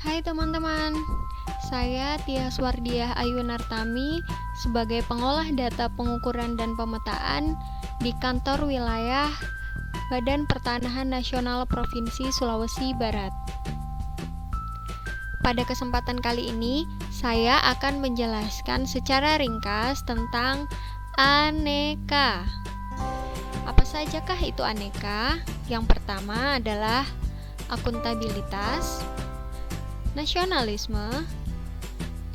Hai teman-teman, saya Tia Swardiah Ayunartami sebagai pengolah data pengukuran dan pemetaan di kantor wilayah Badan Pertanahan Nasional Provinsi Sulawesi Barat. Pada kesempatan kali ini, saya akan menjelaskan secara ringkas tentang aneka. Apa sajakah itu aneka? Yang pertama adalah akuntabilitas, nasionalisme,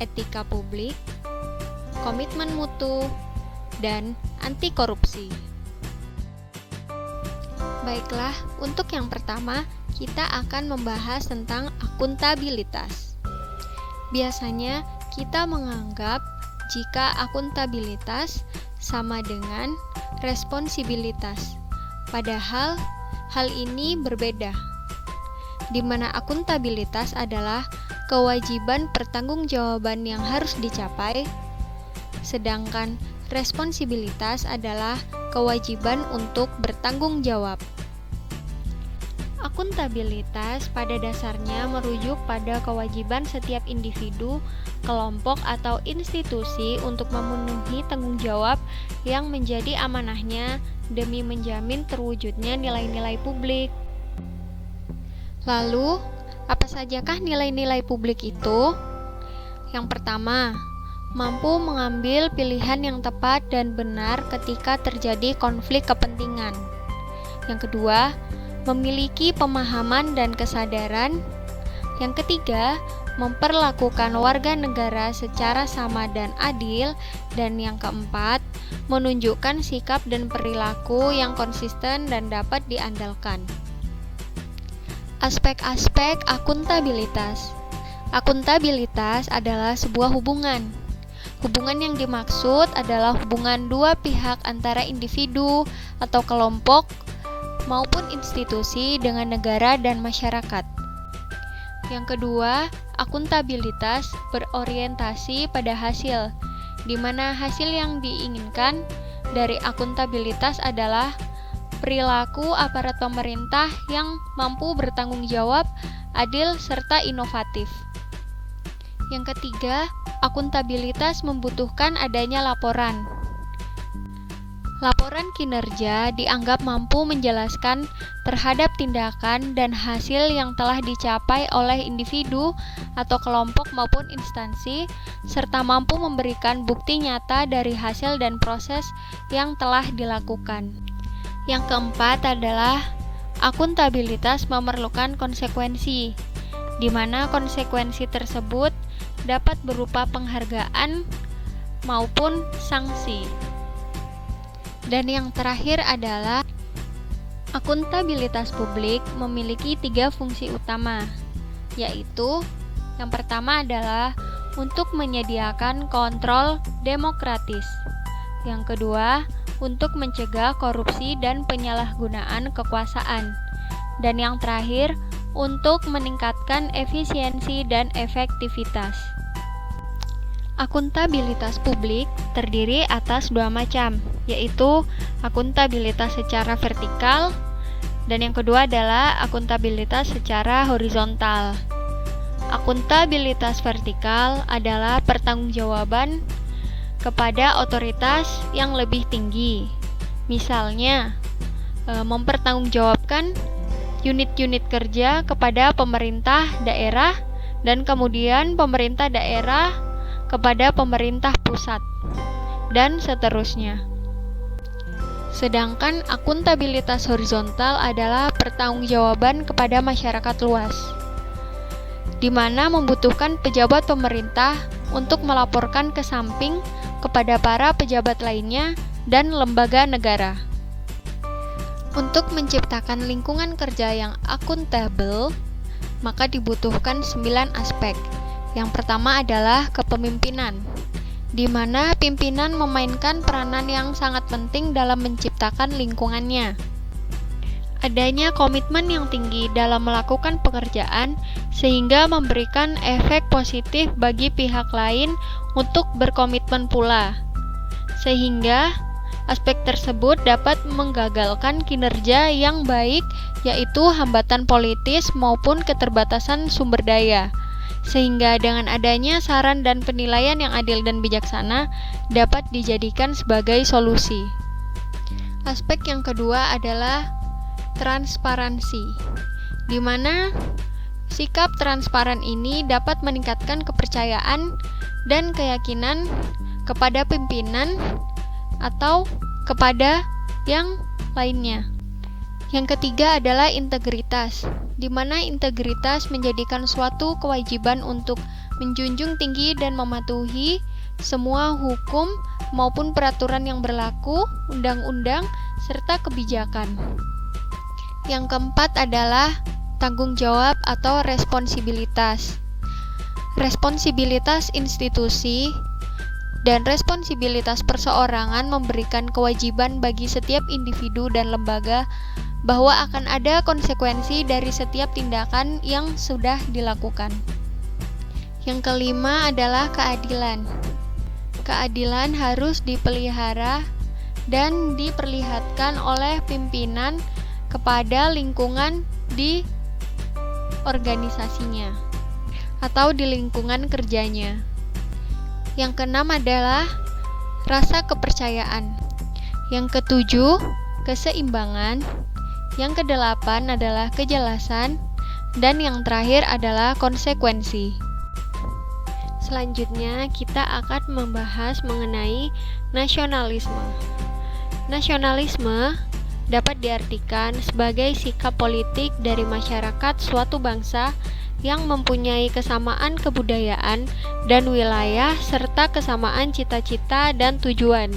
etika publik, komitmen mutu, dan anti korupsi. Baiklah, untuk yang pertama, kita akan membahas tentang akuntabilitas. Biasanya, kita menganggap jika akuntabilitas sama dengan responsibilitas. Padahal, hal ini berbeda, di mana akuntabilitas adalah kewajiban pertanggungjawaban yang harus dicapai, sedangkan responsibilitas adalah kewajiban untuk bertanggung jawab. Akuntabilitas pada dasarnya merujuk pada kewajiban setiap individu, kelompok, atau institusi untuk memenuhi tanggung jawab yang menjadi amanahnya demi menjamin terwujudnya nilai-nilai publik. Lalu, apa sajakah nilai-nilai publik itu? Yang pertama, mampu mengambil pilihan yang tepat dan benar ketika terjadi konflik kepentingan. Yang kedua, memiliki pemahaman dan kesadaran. Yang ketiga, memperlakukan warga negara secara sama dan adil. Dan yang keempat, menunjukkan sikap dan perilaku yang konsisten dan dapat diandalkan. Aspek-aspek akuntabilitas. Akuntabilitas adalah sebuah hubungan. Hubungan yang dimaksud adalah hubungan dua pihak antara individu atau kelompok maupun institusi dengan negara dan masyarakat. Yang kedua, akuntabilitas berorientasi pada hasil, di mana hasil yang diinginkan dari akuntabilitas adalah perilaku aparat pemerintah yang mampu bertanggung jawab, adil, serta inovatif. Yang ketiga, akuntabilitas membutuhkan adanya laporan. Laporan kinerja dianggap mampu menjelaskan terhadap tindakan dan hasil yang telah dicapai oleh individu atau kelompok maupun instansi, serta mampu memberikan bukti nyata dari hasil dan proses yang telah dilakukan. Yang keempat adalah akuntabilitas memerlukan konsekuensi, di mana konsekuensi tersebut dapat berupa penghargaan maupun sanksi. Dan yang terakhir adalah akuntabilitas publik memiliki 3 fungsi utama, yaitu yang pertama adalah untuk menyediakan kontrol demokratis. Yang kedua, untuk mencegah korupsi dan penyalahgunaan kekuasaan. Dan yang terakhir, untuk meningkatkan efisiensi dan efektivitas. Akuntabilitas publik terdiri atas 2 macam, yaitu akuntabilitas secara vertikal dan yang kedua adalah akuntabilitas secara horizontal. Akuntabilitas vertikal adalah pertanggungjawaban kepada otoritas yang lebih tinggi. Misalnya, mempertanggungjawabkan unit-unit kerja kepada pemerintah daerah dan kemudian pemerintah daerah kepada pemerintah pusat, dan seterusnya. Sedangkan akuntabilitas horizontal adalah pertanggungjawaban kepada masyarakat luas, di mana membutuhkan pejabat pemerintah untuk melaporkan ke samping kepada para pejabat lainnya dan lembaga negara. Untuk menciptakan lingkungan kerja yang akuntabel, maka dibutuhkan 9 aspek. Yang pertama adalah kepemimpinan, di mana pimpinan memainkan peranan yang sangat penting dalam menciptakan lingkungannya. Adanya komitmen yang tinggi dalam melakukan pekerjaan sehingga memberikan efek positif bagi pihak lain untuk berkomitmen pula. Sehingga aspek tersebut dapat menggagalkan kinerja yang baik, yaitu hambatan politis maupun keterbatasan sumber daya. sehingga dengan adanya saran dan penilaian yang adil dan bijaksana dapat dijadikan sebagai solusi. Aspek yang kedua adalah transparansi, di mana sikap transparan ini dapat meningkatkan kepercayaan dan keyakinan kepada pimpinan atau kepada yang lainnya. Yang ketiga adalah integritas, di mana integritas menjadikan suatu kewajiban untuk menjunjung tinggi dan mematuhi semua hukum maupun peraturan yang berlaku, undang-undang, serta kebijakan. Yang keempat adalah tanggung jawab atau responsibilitas. Responsibilitas institusi dan responsibilitas perseorangan memberikan kewajiban bagi setiap individu dan lembaga bahwa akan ada konsekuensi dari setiap tindakan yang sudah dilakukan. Yang kelima adalah keadilan. Keadilan harus dipelihara dan diperlihatkan oleh pimpinan kepada lingkungan di organisasinya atau di lingkungan kerjanya. Yang keenam adalah rasa kepercayaan. Yang ketujuh, keseimbangan. Yang kedelapan adalah kejelasan. Dan yang terakhir adalah konsekuensi. Selanjutnya, kita akan membahas mengenai nasionalisme. Nasionalisme dapat diartikan sebagai sikap politik dari masyarakat suatu bangsa yang mempunyai kesamaan kebudayaan dan wilayah serta kesamaan cita-cita dan tujuan.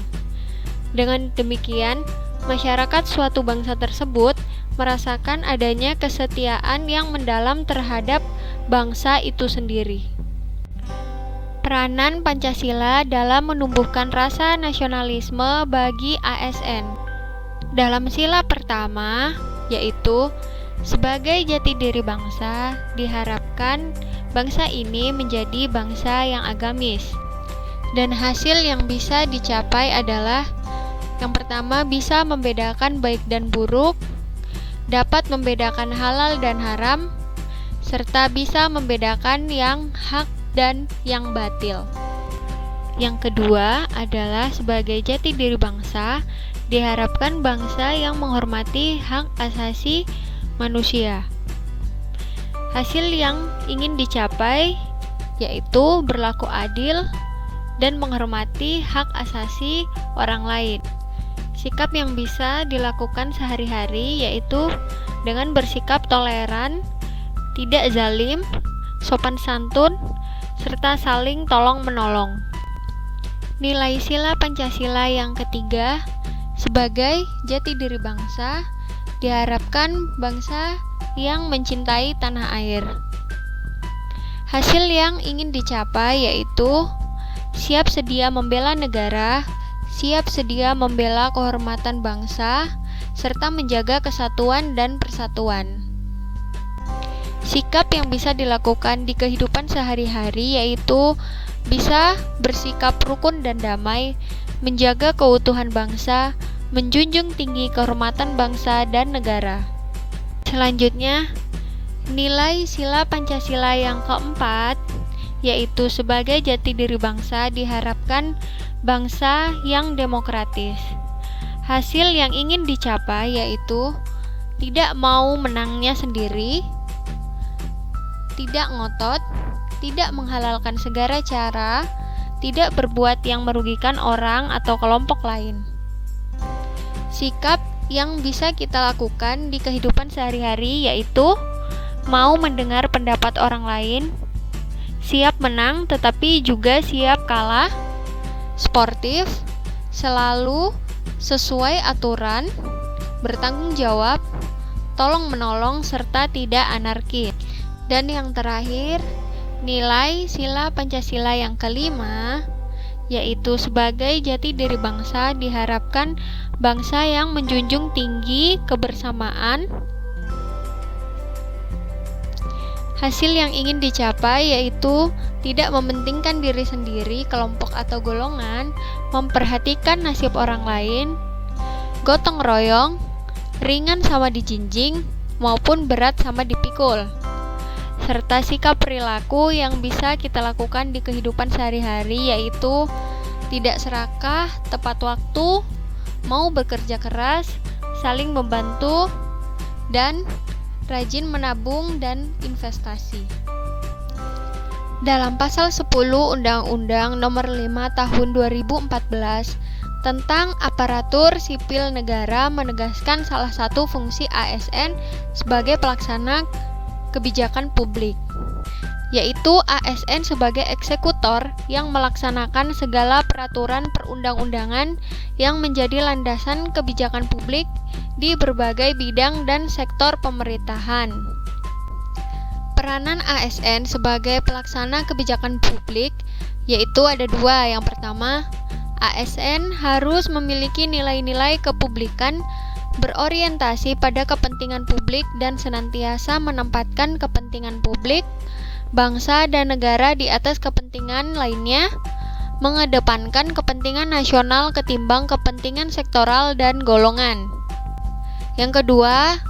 Dengan demikian, masyarakat suatu bangsa tersebut merasakan adanya kesetiaan yang mendalam terhadap bangsa itu sendiri. Peranan Pancasila dalam menumbuhkan rasa nasionalisme bagi ASN. Dalam sila pertama, yaitu sebagai jati diri bangsa, diharapkan bangsa ini menjadi bangsa yang agamis. Dan hasil yang bisa dicapai adalah yang pertama, bisa membedakan baik dan buruk, dapat membedakan halal dan haram, serta bisa membedakan yang hak dan yang batil. Yang kedua adalah sebagai jati diri bangsa, diharapkan bangsa yang menghormati hak asasi manusia. Hasil yang ingin dicapai yaitu berlaku adil dan menghormati hak asasi orang lain. Sikap yang bisa dilakukan sehari-hari yaitu dengan bersikap toleran, tidak zalim, sopan santun, serta saling tolong-menolong. Nilai sila Pancasila yang ketiga, sebagai jati diri bangsa, diharapkan bangsa yang mencintai tanah air. Hasil yang ingin dicapai yaitu siap sedia membela negara, siap sedia membela kehormatan bangsa, serta menjaga kesatuan dan persatuan. Sikap yang bisa dilakukan di kehidupan sehari-hari yaitu bisa bersikap rukun dan damai, menjaga keutuhan bangsa, menjunjung tinggi kehormatan bangsa dan negara. Selanjutnya, nilai sila Pancasila yang keempat, yaitu sebagai jati diri bangsa, diharapkan bangsa yang demokratis. Hasil yang ingin dicapai yaitu tidak mau menangnya sendiri, tidak ngotot, tidak menghalalkan segala cara, tidak berbuat yang merugikan orang atau kelompok lain. Sikap yang bisa kita lakukan di kehidupan sehari-hari yaitu mau mendengar pendapat orang lain, siap menang tetapi juga siap kalah, sportif, selalu sesuai aturan, bertanggung jawab, tolong-menolong, serta tidak anarkis. Dan yang terakhir, nilai sila Pancasila yang kelima, yaitu sebagai jati diri bangsa, diharapkan bangsa yang menjunjung tinggi kebersamaan. Hasil yang ingin dicapai yaitu tidak mementingkan diri sendiri, kelompok atau golongan, memperhatikan nasib orang lain, gotong royong, ringan sama dijinjing, maupun berat sama dipikul. serta sikap perilaku yang bisa kita lakukan di kehidupan sehari-hari, yaitu tidak serakah, tepat waktu, mau bekerja keras, saling membantu, dan rajin menabung dan investasi. Dalam pasal 10 Undang-Undang Nomor 5 Tahun 2014 tentang aparatur sipil negara menegaskan salah satu fungsi ASN sebagai pelaksana kebijakan publik, yaitu ASN sebagai eksekutor yang melaksanakan segala peraturan perundang-undangan yang menjadi landasan kebijakan publik di berbagai bidang dan sektor pemerintahan. Peranan ASN sebagai pelaksana kebijakan publik yaitu ada dua. Yang pertama, ASN harus memiliki nilai-nilai kepublikan, berorientasi pada kepentingan publik dan senantiasa menempatkan kepentingan publik, bangsa dan negara di atas kepentingan lainnya, mengedepankan kepentingan nasional ketimbang kepentingan sektoral dan golongan. Yang kedua,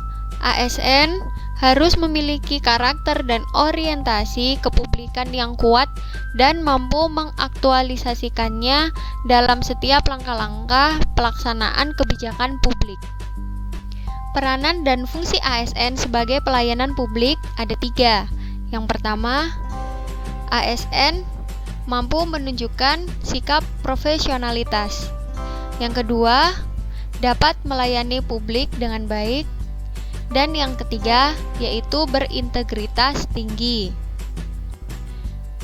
ASN harus memiliki karakter dan orientasi kepublikan yang kuat dan mampu mengaktualisasikannya dalam setiap langkah-langkah pelaksanaan kebijakan publik. Peranan dan fungsi ASN sebagai pelayanan publik ada tiga. Yang pertama, ASN mampu menunjukkan sikap profesionalitas. Yang kedua, dapat melayani publik dengan baik. Dan yang ketiga, yaitu berintegritas tinggi.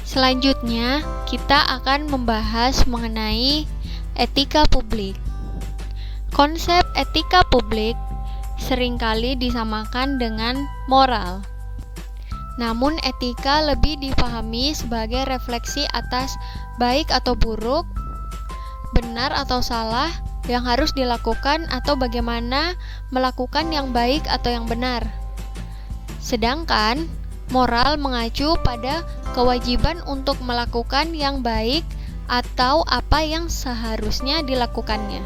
Selanjutnya, kita akan membahas mengenai etika publik. Konsep etika publik seringkali disamakan dengan moral. Namun, etika lebih dipahami sebagai refleksi atas baik atau buruk, benar atau salah, yang harus dilakukan atau bagaimana melakukan yang baik atau yang benar. Sedangkan moral mengacu pada kewajiban untuk melakukan yang baik atau apa yang seharusnya dilakukannya.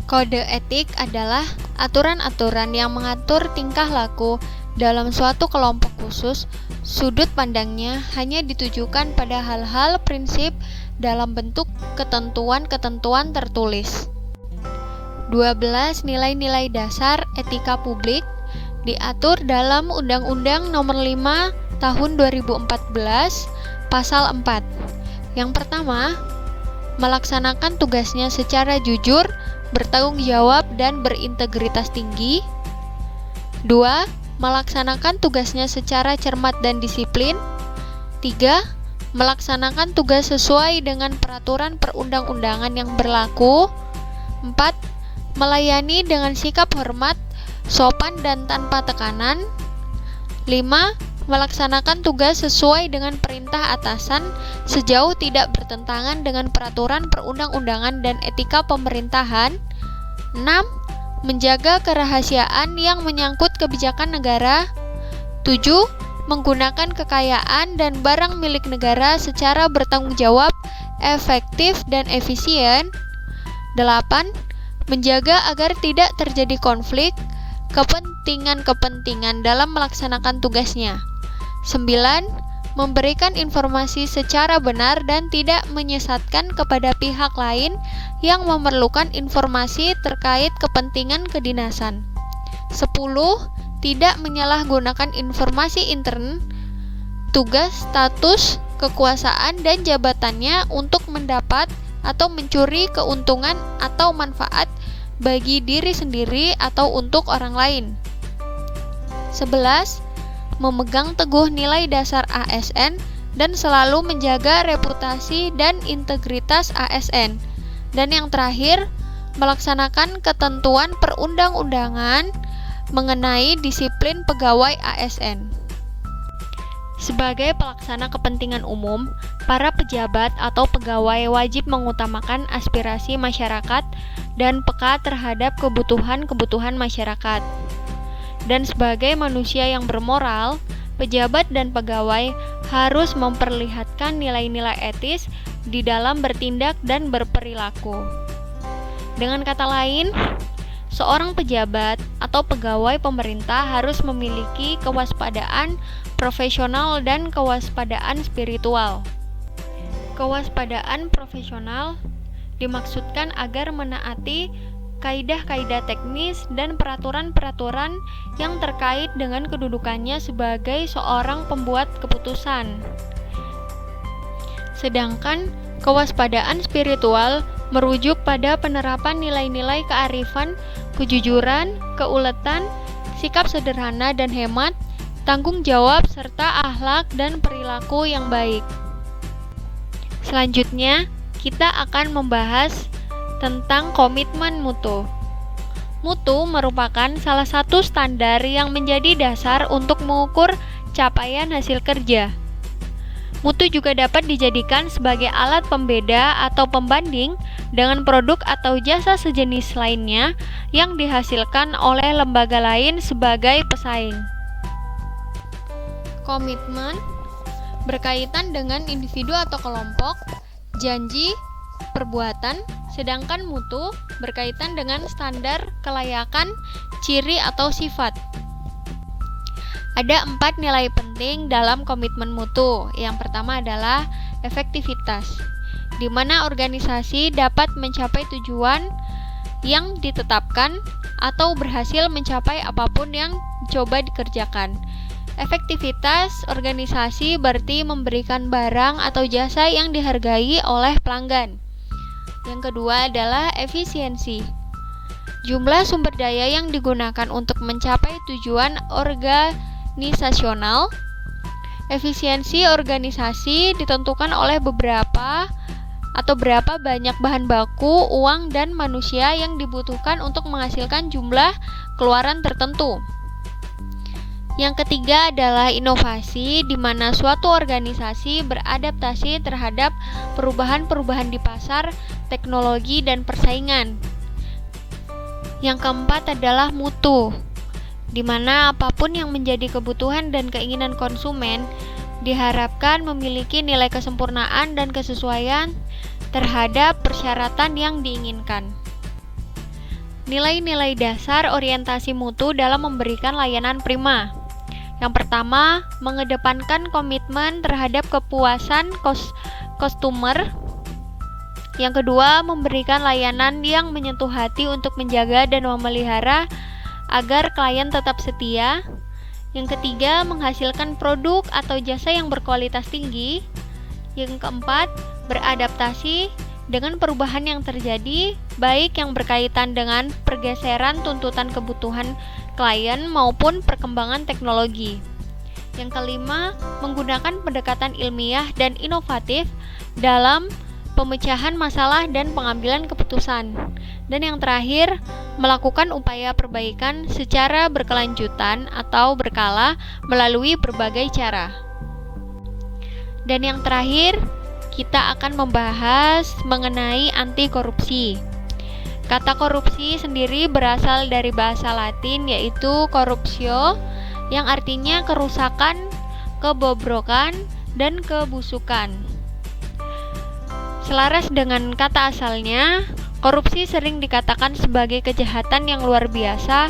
Kode etik adalah aturan-aturan yang mengatur tingkah laku dalam suatu kelompok khusus. Sudut pandangnya hanya ditujukan pada hal-hal prinsip dalam bentuk ketentuan-ketentuan tertulis. 12 nilai-nilai dasar etika publik diatur dalam Undang-Undang Nomor 5 Tahun 2014 Pasal 4. Yang pertama, melaksanakan tugasnya secara jujur, bertanggung jawab, dan berintegritas tinggi. 2. Melaksanakan tugasnya secara cermat dan disiplin. 3. Melaksanakan tugas sesuai dengan peraturan perundang-undangan yang berlaku. 4. Melayani dengan sikap hormat, sopan dan tanpa tekanan. 5. Melaksanakan tugas sesuai dengan perintah atasan sejauh tidak bertentangan dengan peraturan perundang-undangan dan etika pemerintahan. 6. Menjaga kerahasiaan yang menyangkut kebijakan negara. 7. Menggunakan kekayaan dan barang milik negara secara bertanggung jawab, efektif, dan efisien. 8. Menjaga agar tidak terjadi konflik kepentingan-kepentingan dalam melaksanakan tugasnya. 9. Memberikan informasi secara benar dan tidak menyesatkan kepada pihak lain yang memerlukan informasi terkait kepentingan kedinasan. 10. Tidak menyalahgunakan informasi intern, tugas, status, kekuasaan, dan jabatannya untuk mendapat atau mencuri keuntungan atau manfaat bagi diri sendiri atau untuk orang lain. 11. Memegang teguh nilai dasar ASN dan selalu menjaga reputasi dan integritas ASN. Dan yang terakhir, melaksanakan ketentuan perundang-undangan mengenai disiplin pegawai ASN. Sebagai pelaksana kepentingan umum, para pejabat atau pegawai wajib mengutamakan aspirasi masyarakat dan peka terhadap kebutuhan-kebutuhan masyarakat. Dan sebagai manusia yang bermoral, pejabat dan pegawai harus memperlihatkan nilai-nilai etis di dalam bertindak dan berperilaku. Dengan kata lain, seorang pejabat atau pegawai pemerintah harus memiliki kewaspadaan profesional dan kewaspadaan spiritual. Kewaspadaan profesional dimaksudkan agar menaati kaidah-kaidah teknis dan peraturan-peraturan yang terkait dengan kedudukannya sebagai seorang pembuat keputusan. Sedangkan kewaspadaan spiritual merujuk pada penerapan nilai-nilai kearifan, kejujuran, keuletan, sikap sederhana dan hemat, tanggung jawab, serta akhlak dan perilaku yang baik. Selanjutnya, kita akan membahas tentang komitmen mutu. Mutu merupakan salah satu standar yang menjadi dasar untuk mengukur capaian hasil kerja. Mutu juga dapat dijadikan sebagai alat pembeda atau pembanding dengan produk atau jasa sejenis lainnya yang dihasilkan oleh lembaga lain sebagai pesaing. Komitmen berkaitan dengan individu atau kelompok, janji, perbuatan, sedangkan mutu berkaitan dengan standar kelayakan, ciri atau sifat. Ada 4 nilai penting dalam komitmen mutu. Yang pertama adalah efektivitas, di mana organisasi dapat mencapai tujuan yang ditetapkan atau berhasil mencapai apapun yang coba dikerjakan. Efektivitas organisasi berarti memberikan barang atau jasa yang dihargai oleh pelanggan. Yang kedua adalah efisiensi, jumlah sumber daya yang digunakan untuk mencapai tujuan organisasional. Efisiensi organisasi ditentukan oleh berapa banyak bahan baku, uang, dan manusia yang dibutuhkan untuk menghasilkan jumlah keluaran tertentu. Yang ketiga adalah inovasi, di mana suatu organisasi beradaptasi terhadap perubahan-perubahan di pasar, teknologi, dan persaingan. Yang keempat adalah mutu, di mana apapun yang menjadi kebutuhan dan keinginan konsumen diharapkan memiliki nilai kesempurnaan dan kesesuaian terhadap persyaratan yang diinginkan. Nilai-nilai dasar orientasi mutu dalam memberikan layanan prima. Yang pertama, mengedepankan komitmen terhadap kepuasan customer. Yang kedua, memberikan layanan yang menyentuh hati untuk menjaga dan memelihara agar klien tetap setia. Yang ketiga, menghasilkan produk atau jasa yang berkualitas tinggi. Yang keempat, beradaptasi dengan perubahan yang terjadi, baik yang berkaitan dengan pergeseran tuntutan kebutuhan klien maupun perkembangan teknologi. Yang kelima, menggunakan pendekatan ilmiah dan inovatif dalam pemecahan masalah dan pengambilan keputusan. Dan yang terakhir, melakukan upaya perbaikan secara berkelanjutan atau berkala melalui berbagai cara. Dan yang terakhir, kita akan membahas mengenai anti korupsi. Kata korupsi sendiri berasal dari bahasa Latin yaitu corruptio, yang artinya kerusakan, kebobrokan, dan kebusukan. Selaras dengan kata asalnya, korupsi sering dikatakan sebagai kejahatan yang luar biasa.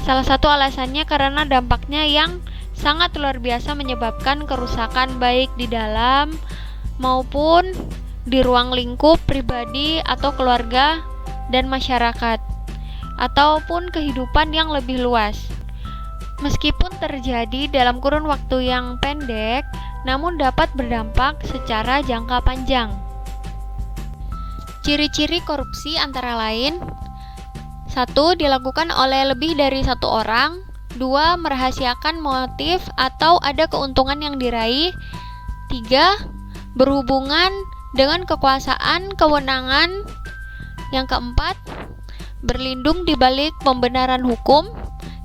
Salah satu alasannya karena dampaknya yang sangat luar biasa menyebabkan kerusakan baik di dalam maupun di ruang lingkup pribadi atau keluarga dan masyarakat, ataupun kehidupan yang lebih luas. Meskipun terjadi dalam kurun waktu yang pendek, namun dapat berdampak secara jangka panjang. Ciri-ciri korupsi antara lain: 1. Dilakukan oleh lebih dari satu orang. 2. Merahasiakan motif atau ada keuntungan yang diraih. 3. Berhubungan dengan kekuasaan, kewenangan. Yang keempat, berlindung di balik pembenaran hukum.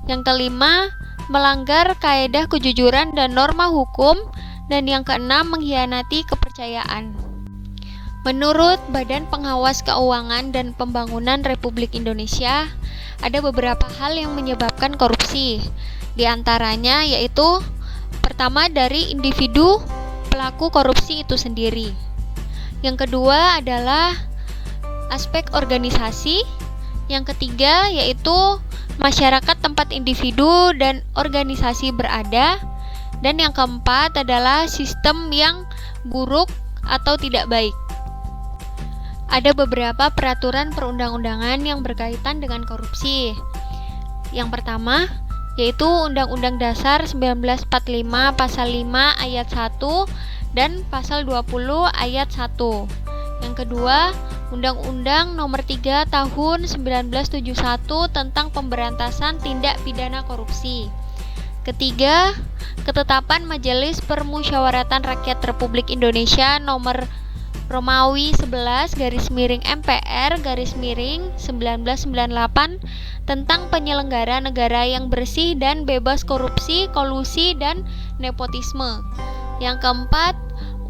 Yang kelima, melanggar kaedah kejujuran dan norma hukum. Dan yang keenam, mengkhianati kepercayaan. Menurut Badan Pengawas Keuangan dan Pembangunan Republik Indonesia, ada beberapa hal yang menyebabkan korupsi. Di antaranya yaitu, pertama, dari individu pelaku korupsi itu sendiri. Yang kedua adalah aspek organisasi. Yang ketiga yaitu masyarakat tempat individu dan organisasi berada. Dan yang keempat adalah sistem yang buruk atau tidak baik. Ada beberapa peraturan perundang-undangan yang berkaitan dengan korupsi. Yang pertama yaitu Undang-Undang Dasar 1945 Pasal 5 Ayat 1 dan Pasal 20 Ayat 1. Yang kedua, Undang-Undang Nomor 3 Tahun 1971 tentang Pemberantasan Tindak Pidana Korupsi. Ketiga, Ketetapan Majelis Permusyawaratan Rakyat Republik Indonesia Nomor Romawi 11 /MPR /1998 tentang penyelenggara negara yang bersih dan bebas korupsi, kolusi, dan nepotisme. Yang keempat,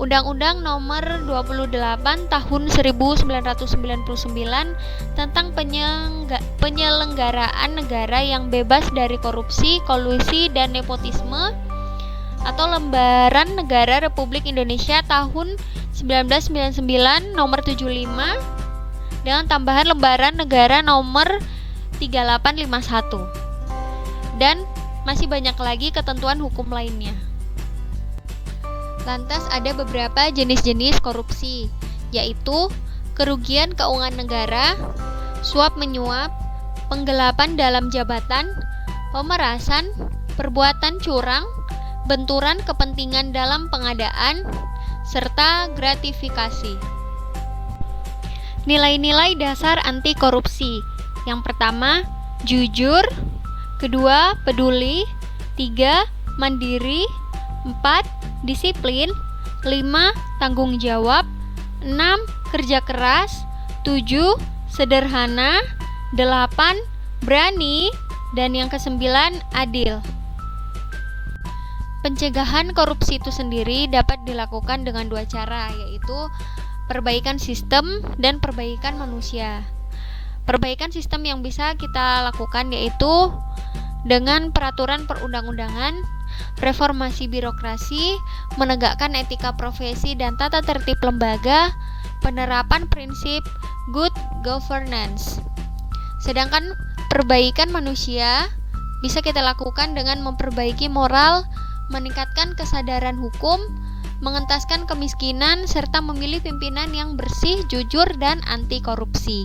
Undang-Undang Nomor 28 Tahun 1999 tentang penyelenggaraan negara yang bebas dari korupsi, kolusi, dan nepotisme, atau Lembaran Negara Republik Indonesia Tahun 1999 Nomor 75 dengan tambahan Lembaran Negara Nomor 3851. Dan masih banyak lagi ketentuan hukum lainnya. Lantas ada beberapa jenis-jenis korupsi, yaitu kerugian keuangan negara, suap menyuap, penggelapan dalam jabatan, pemerasan, perbuatan curang, benturan kepentingan dalam pengadaan, serta gratifikasi. Nilai-nilai dasar anti korupsi. Yang pertama, jujur. Kedua, peduli. 3, mandiri. 4, disiplin. 5, tanggung jawab. 6, kerja keras. 7, sederhana. 8, berani. Dan yang ke-9, adil. Pencegahan korupsi itu sendiri dapat dilakukan dengan 2 cara, yaitu perbaikan sistem dan perbaikan manusia. Perbaikan sistem yang bisa kita lakukan yaitu dengan peraturan perundang-undangan, reformasi birokrasi, menegakkan etika profesi dan tata tertib lembaga, penerapan prinsip good governance. Sedangkan perbaikan manusia bisa kita lakukan dengan memperbaiki moral, meningkatkan kesadaran hukum, mengentaskan kemiskinan, serta memilih pimpinan yang bersih, jujur, dan anti korupsi.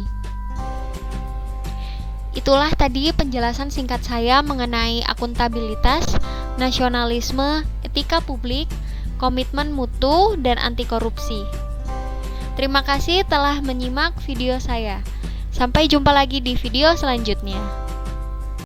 Itulah tadi penjelasan singkat saya mengenai akuntabilitas, nasionalisme, etika publik, komitmen mutu, dan anti korupsi. Terima kasih telah menyimak video saya. Sampai jumpa lagi di video selanjutnya.